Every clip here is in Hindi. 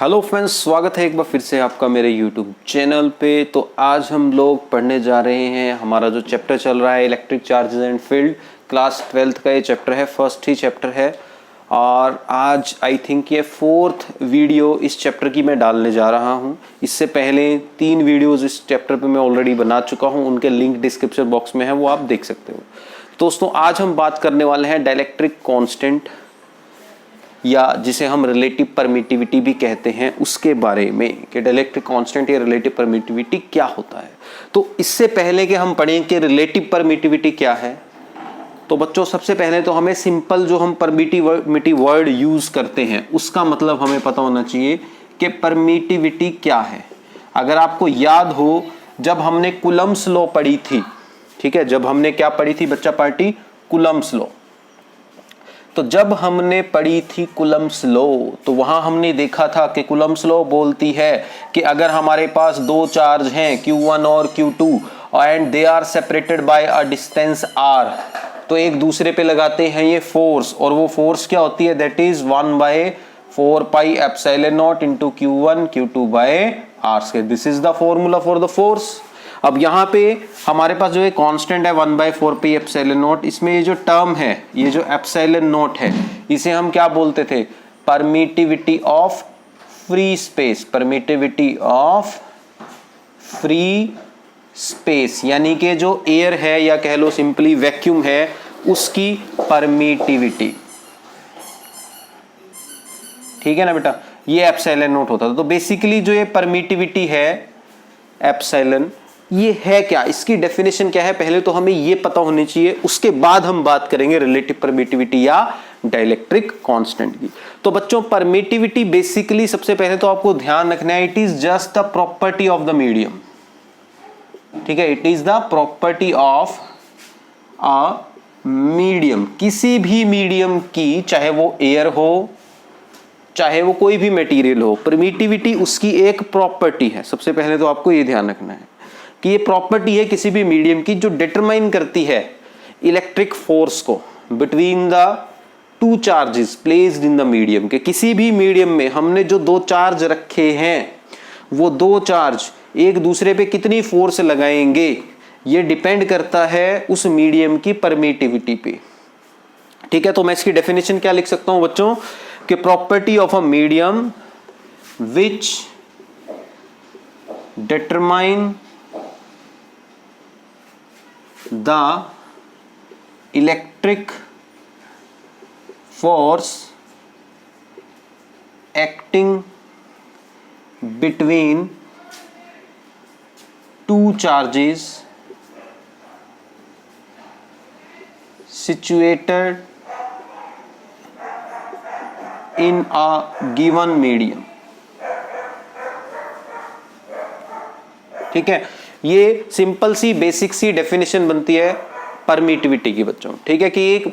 हेलो फ्रेंड्स, स्वागत है एक बार फिर से आपका मेरे यूट्यूब चैनल पे। तो आज हम लोग पढ़ने जा रहे हैं, हमारा जो चैप्टर चल रहा है electric charges and field, class 12th का ये चैप्टर है, फर्स्ट ही चैप्टर है। और आज आई थिंक ये 4th वीडियो इस चैप्टर की मैं डालने जा रहा हूँ। इससे पहले 3 वीडियोज़ इस चैप्टर पे मैं ऑलरेडी बना चुका हूँ, उनके लिंक डिस्क्रिप्शन बॉक्स में है, वो आप देख सकते हो। दोस्तों, आज हम बात करने वाले हैं डाइलेक्ट्रिक कांस्टेंट या जिसे हम रिलेटिव परमिटिविटी भी कहते हैं उसके बारे में, कि डाइलेक्ट्रिक कांस्टेंट या रिलेटिव परमिटिविटी क्या होता है। तो इससे पहले कि हम पढ़ें कि रिलेटिव परमिटिविटी क्या है, तो बच्चों सबसे पहले तो हमें सिंपल जो हम परमिटिविटी वर्ड यूज करते हैं उसका मतलब हमें पता होना चाहिए कि परमिटिविटी क्या है। अगर आपको याद हो, जब हमने कूलम्ब्स लॉ पढ़ी थी, ठीक है, जब हमने क्या पढ़ी थी बच्चा पार्टी, कूलम्ब्स लॉ। तो जब हमने पढ़ी थी कूलम्ब्स लॉ, तो वहां हमने देखा था कि कूलम्ब्स लॉ बोलती है कि अगर हमारे पास दो चार्ज हैं Q1 और Q2 and they are separated by a distance r, तो एक दूसरे पे लगाते हैं ये फोर्स, और वो फोर्स क्या होती है, that is 1/4 pi epsilon not into Q1 Q2 by r²। This is the formula for the force. अब यहाँ पे हमारे पास जो है कांस्टेंट है 1/4 पाई एप्सिलॉन नॉट, इसमें ये जो टर्म है, ये जो एप्सिलॉन नॉट है, इसे हम क्या बोलते थे, permittivity of free space, permittivity of free space, यानी कि जो एयर है या कह लो सिंपली वैक्यूम है उसकी परमिटिविटी। ठीक है ना बेटा, ये एप्सिलॉन नॉट होता था। तो बेसिकली जो ये परमिटिविटी है एप्सिलॉन, ये है क्या, इसकी डेफिनेशन क्या है, पहले तो हमें ये पता होनी चाहिए, उसके बाद हम बात करेंगे रिलेटिव परमिटिविटी या डाइलेक्ट्रिक कांस्टेंट की। तो बच्चों, परमिटिविटी बेसिकली सबसे पहले तो आपको ध्यान रखना है, it is just the property of the medium. ठीक है, it is the property of a medium, किसी भी मीडियम की, चाहे वो एयर हो चाहे वो कोई भी मटेरियल हो, परमिटिविटी उसकी एक प्रॉपर्टी है। सबसे पहले तो आपको ये ध्यान रखना है कि ये प्रॉपर्टी है किसी भी मीडियम की, जो डिटरमाइन करती है इलेक्ट्रिक फोर्स को between the two charges placed in the medium, के किसी भी मीडियम में हमने जो दो चार्ज रखे हैं, वो दो चार्ज एक दूसरे पे कितनी फोर्स लगाएंगे, ये डिपेंड करता है उस मीडियम की परमिटिविटी पे। ठीक है, तो मैं इसकी डेफिनेशन क्या लिख सकता हूं बच्चों, कि property of a medium which determine the electric force acting between two charges situated in a given medium। ठीक है, ये सिंपल सी बेसिक सी डेफिनेशन बनती है परमिटिविटी की बच्चों। ठीक है, कि एक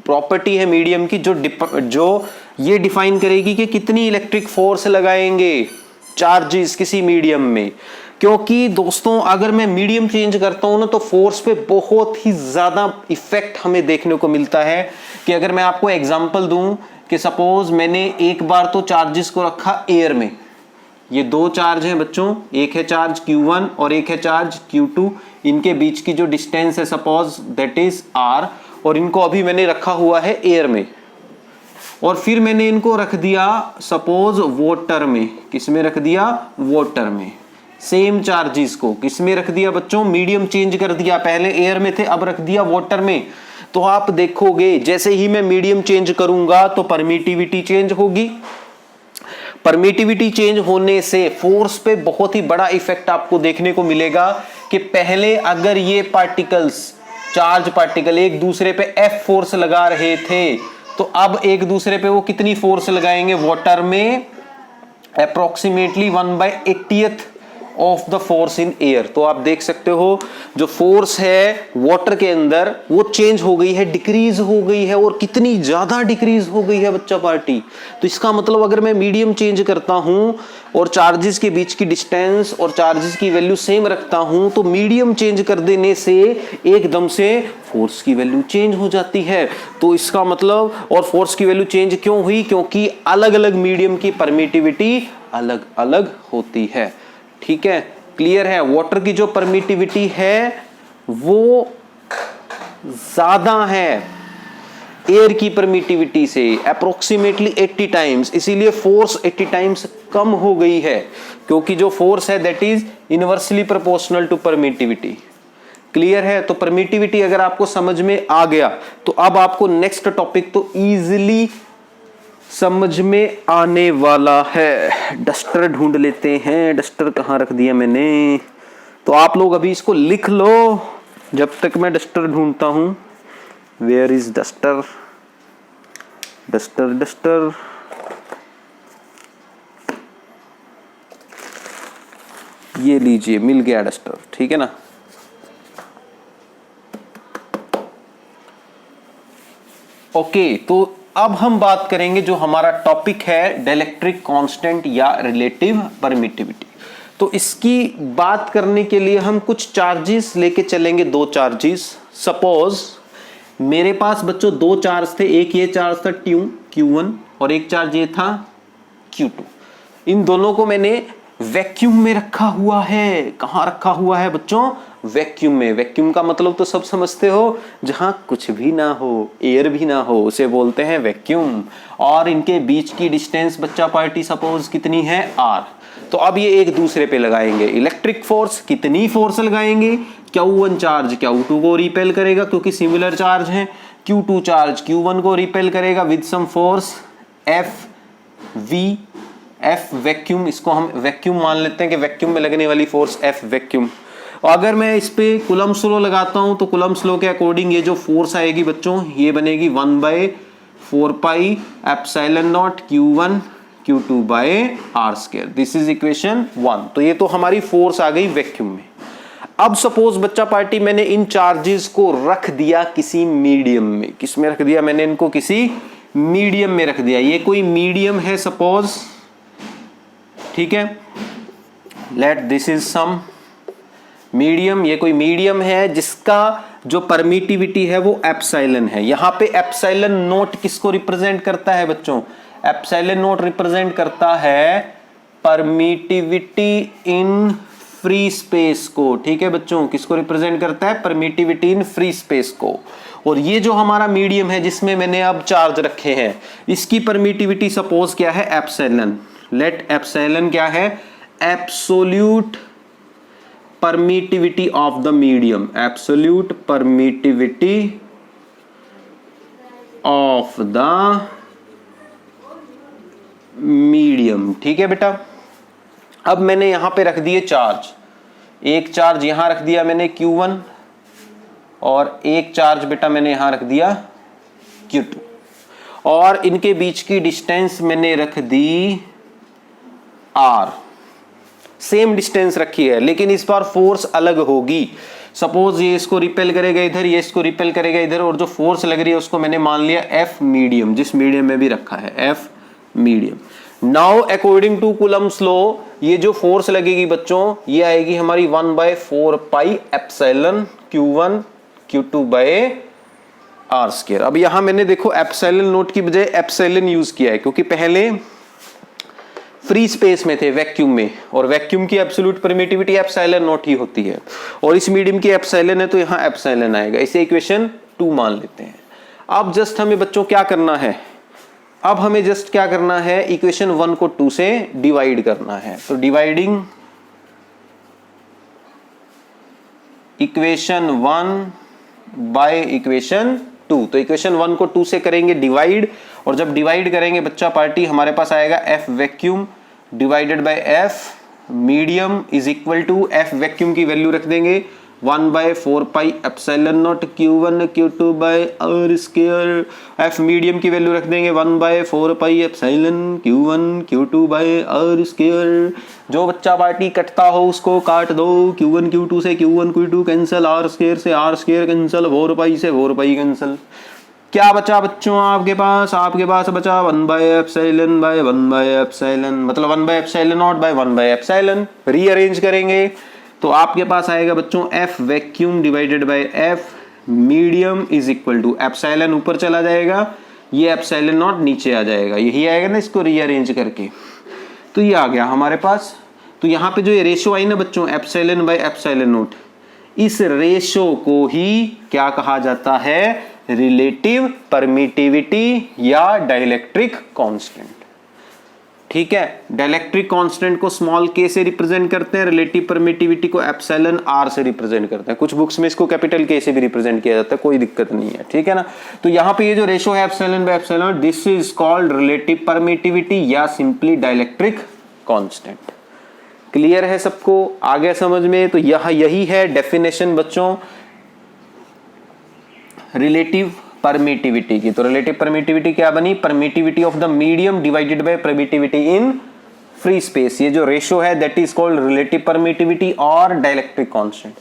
प्रॉपर्टी है मीडियम की जो ये डिफाइन करेगी कि कितनी इलेक्ट्रिक फोर्स लगाएंगे चार्जेस किसी मीडियम में। क्योंकि दोस्तों, अगर मैं मीडियम चेंज करता हूं ना, तो फोर्स पे बहुत ही ज्यादा इफेक्ट हमें देखने को मिलता है। कि अगर मैं आपको एग्जांपल दूं कि सपोज मैंने एक बार तो चार्जेस को रखा एयर में, ये दो चार्ज हैं बच्चों, एक है चार्ज Q1 और एक है चार्ज Q2, इनके बीच की जो डिस्टेंस है सपोज दैट इज r, और इनको अभी मैंने रखा हुआ है एयर में, और फिर मैंने इनको रख दिया सपोज वाटर में। किस में रख दिया, वाटर में। सेम चार्जेस को किस में रख दिया बच्चों, मीडियम चेंज कर दिया, पहले एयर में थे अब रख दिया वाटर में। तो आप देखोगे जैसे ही मैं मीडियम चेंज करूंगा तो परमिटिविटी चेंज होगी। परमिटिविटी चेंज होने से फोर्स पे बहुत ही बड़ा इफेक्ट आपको देखने को मिलेगा। कि पहले अगर ये पार्टिकल्स, चार्ज पार्टिकल एक दूसरे पे F फोर्स लगा रहे थे, तो अब एक दूसरे पे वो कितनी फोर्स लगाएंगे, वाटर में approximately 1/80th of the force in air. तो आप देख सकते हो जो फोर्स है वाटर के अंदर वो चेंज हो गई है, डिक्रीज हो गई है, और कितनी ज्यादा डिक्रीज हो गई है बच्चा पार्टी। तो इसका मतलब अगर मैं मीडियम चेंज करता हूं और चार्जेस के बीच की डिस्टेंस और चार्जेस की वैल्यू सेम रखता हूं, तो मीडियम चेंज कर देने से एकदम से फोर्स की वैल्यू चेंज हो जाती है। तो इसका मतलब, और फोर्स की वैल्यू चेंज क्यों हुई, क्योंकि अलग अलग मीडियम की परमिटिविटी अलग अलग होती है। ठीक है, क्लियर है। वाटर की जो परमिटिविटी है वो ज्यादा है एयर की परमिटिविटी से, अप्रोक्सीमेटली 80 टाइम्स, इसीलिए फोर्स 80 टाइम्स कम हो गई है, क्योंकि जो फोर्स है that is inversely proportional to permittivity. Clear है। तो परमिटिविटी अगर आपको समझ में आ गया तो अब आपको नेक्स्ट टॉपिक तो इजीली समझ में आने वाला है। डस्टर ढूंढ लेते हैं, डस्टर कहाँ रख दिया मैंने, तो आप लोग अभी इसको लिख लो जब तक मैं डस्टर ढूंढता हूं। Where is duster, duster duster, ये लीजिए, मिल गया डस्टर। ठीक है ना। ओके, तो अब हम बात करेंगे जो हमारा टॉपिक है डाइलेक्ट्रिक कांस्टेंट या रिलेटिव परमिटिविटी। तो इसकी बात करने के लिए हम कुछ चार्जेस लेके चलेंगे, दो चार्जेस। सपोज मेरे पास बच्चों दो चार्ज थे, एक ये चार्ज था Q1 और एक चार्ज ये था Q2। इन दोनों को मैंने वैक्यूम में रखा हुआ है। कहां रखा हुआ है बच्चों? वैक्यूम में। वैक्यूम का मतलब तो सब समझते हो, जहां कुछ भी ना हो, एयर भी ना हो, उसे बोलते हैं वैक्यूम। और इनके बीच की डिस्टेंस बच्चा पार्टी सपोज कितनी है? R। तो अब ये एक दूसरे पे लगाएंगे इलेक्ट्रिक फोर्स। कितनी फोर्स लगाएंगे? Q1 चार्ज Q2 को रिपेल करेगा क्योंकि सिमिलर चार्ज है, Q2 चार्ज Q1 को रिपेल करेगा with some force FV। F vacuum, इसको हम वैक्यूम मान लेते हैं कि वैक्यूम में लगने वाली फोर्स F वैक्यूम। और अगर मैं इस पे कूलम्ब्स लॉ लगाता हूं तो कूलम्ब्स लॉ के अकॉर्डिंग ये जो फोर्स आएगी बच्चों, ये बनेगी 1/4 pi epsilon not Q1 Q2 by R square. This is equation 1। तो ये तो हमारी फोर्स आ गई वैक्यूम में। अब सपोज बच्चा पार्टी मैंने इन चार्जेस को रख दिया किसी मीडियम में। किस में रख दिया मैंने इनको? किसी मीडियम में रख दिया। ये कोई मीडियम है सपोज, ठीक है, let this is some medium. ये कोई मीडियम है जिसका जो परमिटिविटी है वो एप्सिलॉन है। यहां पे एप्सिलॉन नोट किसको रिप्रेजेंट करता है बच्चों? एप्सिलॉन नोट रिप्रेजेंट करता है परमिटिविटी इन फ्री स्पेस को। ठीक है बच्चों, किसको रिप्रेजेंट करता है? परमिटिविटी इन फ्री स्पेस को। और ये जो हमारा मीडियम है जिसमें मैंने अब चार्ज रखे हैं, इसकी परमिटिविटी सपोज क्या है? एप्सिलॉन। लेट एप्सिलॉन क्या है? Absolute permittivity of the medium. Absolute permittivity of the medium. ठीक है बेटा। अब मैंने यहां पे रख दिए चार्ज। एक चार्ज यहां रख दिया मैंने Q1 और एक चार्ज बेटा मैंने यहां रख दिया Q2, और इनके बीच की डिस्टेंस मैंने रख दी R। सेम डिस्टेंस रखी है लेकिन इस बार फोर्स अलग होगी। सपोज ये इसको रिपेल करेगा इधर, ये इसको रिपेल करेगा इधर, और जो फोर्स लग रही है उसको मैंने मान लिया F मीडियम, जिस मीडियम में भी रखा है F medium. Now according to Coulomb's law ये जो फोर्स लगेगी बच्चों, ये आएगी हमारी 1/4 pi epsilon Q1 Q2 by R square. अब यहां मैंने देखो एप्सिलॉन नोट की बजाय एप्सिलॉन यूज किया है क्योंकि पहले फ्री स्पेस में थे वैक्यूम में, और वैक्यूम की एब्सोल्यूट परमिटिविटी एप्सिलॉन नॉट ही होती है, और इस मीडियम की एप्सिलॉन है तो यहां एप्सिलॉन आएगा। इसे इक्वेशन 2 मान लेते हैं। अब जस्ट हमें बच्चों क्या करना है? अब हमें जस्ट क्या करना है? इक्वेशन 1 को 2 से डिवाइड करना है। तो डिवाइडिंग इक्वेशन 1 बाय इक्वेशन 2। तो इक्वेशन 1 को 2 से करेंगे डिवाइड, और जब डिवाइड करेंगे बच्चा पार्टी हमारे पास आएगा F vacuum divided by F medium is equal to F vacuum की वैल्यू रख देंगे 1/4 pi epsilon not Q1 Q2 by R square. F medium की वैल्यू रख देंगे 1/4 pi epsilon Q1 Q2 by R square. जो बच्चा पार्टी कटता हो उसको काट दो। Q1 Q2 से Q1 Q2 cancel, R square से R स्क्वायर कैंसिल, 4 पाई से 4 पाई कैंसिल। क्या बचा बच्चों आपके पास? आपके पास बचा 1/एप्सिलॉन बाय 1/एप्सिलॉन, मतलब 1/एप्सिलॉन नॉट बाय 1/एप्सिलॉन। रीअरेंज करेंगे तो आपके पास आएगा बच्चों F vacuum divided by F medium is equal to epsilon ऊपर चला जाएगा, ये एप्सिलॉन नॉट नीचे आ जाएगा, यही आएगा ना इसको रीअरेंज करके। तो ये आ गया हमारे पास। तो यहाँ पे जो ये रेशो आई ना बच्चों, एप्सिलॉन बाय एप्सिलॉन नॉट, इस रेशो को ही क्या कहा जाता है, रिलेटिव परमिटिविटी या डाइलेक्ट्रिक कांस्टेंट। ठीक है, डाइलेक्ट्रिक कांस्टेंट को स्मॉल k से रिप्रेजेंट करते हैं, रिलेटिव परमिटिविटी को एप्सिलॉन r से रिप्रेजेंट करते हैं। कुछ बुक्स में इसको कैपिटल K से भी रिप्रेजेंट किया जाता है, कोई दिक्कत नहीं है, ठीक है ना। तो यहाँ पे ये जो रेशो है epsilon by epsilon, this is called relative permittivity या सिंपली डाइलेक्ट्रिक कांस्टेंट। क्लियर है सबको, आ गया समझ में। तो यही है डेफिनेशन बच्चों रिलेटिव परमिटिविटी की। तो रिलेटिव परमिटिविटी क्या बनी, permittivity of the medium divided by permittivity in free space. ये जो रेशो है that is called relative permittivity और डाइलेक्ट्रिक कांस्टेंट।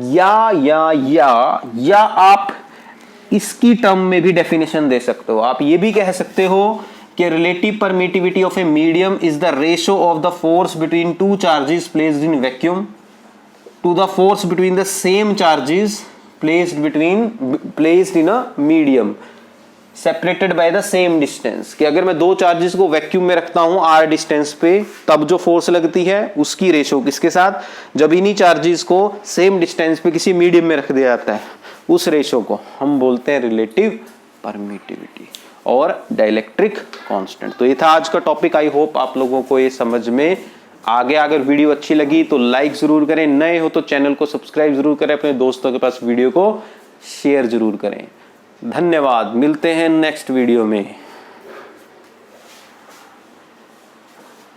या आप इसकी टर्म में भी डेफिनेशन दे सकते हो। आप ये भी कह सकते हो कि relative permittivity of a medium is the ratio of the force between two charges placed in vacuum to the force between the same charges placed in a medium separated by the same distance। कि अगर मैं दो चार्जेस को वैक्यूम में रखता हूं r डिस्टेंस पे, तब जो फोर्स लगती है उसकी रेशो किसके साथ, जब इन्हीं चार्जेस को सेम डिस्टेंस पे किसी मीडियम में रख दिया जाता है, उस रेशो को हम बोलते हैं रिलेटिव परमिटिविटी और डाइलेक्ट्रिक कांस्टेंट। तो ये था आज का टॉपिक। आई होप आप लोगों को ये समझ में आगे। अगर वीडियो अच्छी लगी तो लाइक जरूर करें, नए हो तो चैनल को सब्सक्राइब जरूर करें, अपने दोस्तों के पास वीडियो को शेयर जरूर करें। धन्यवाद, मिलते हैं नेक्स्ट वीडियो में।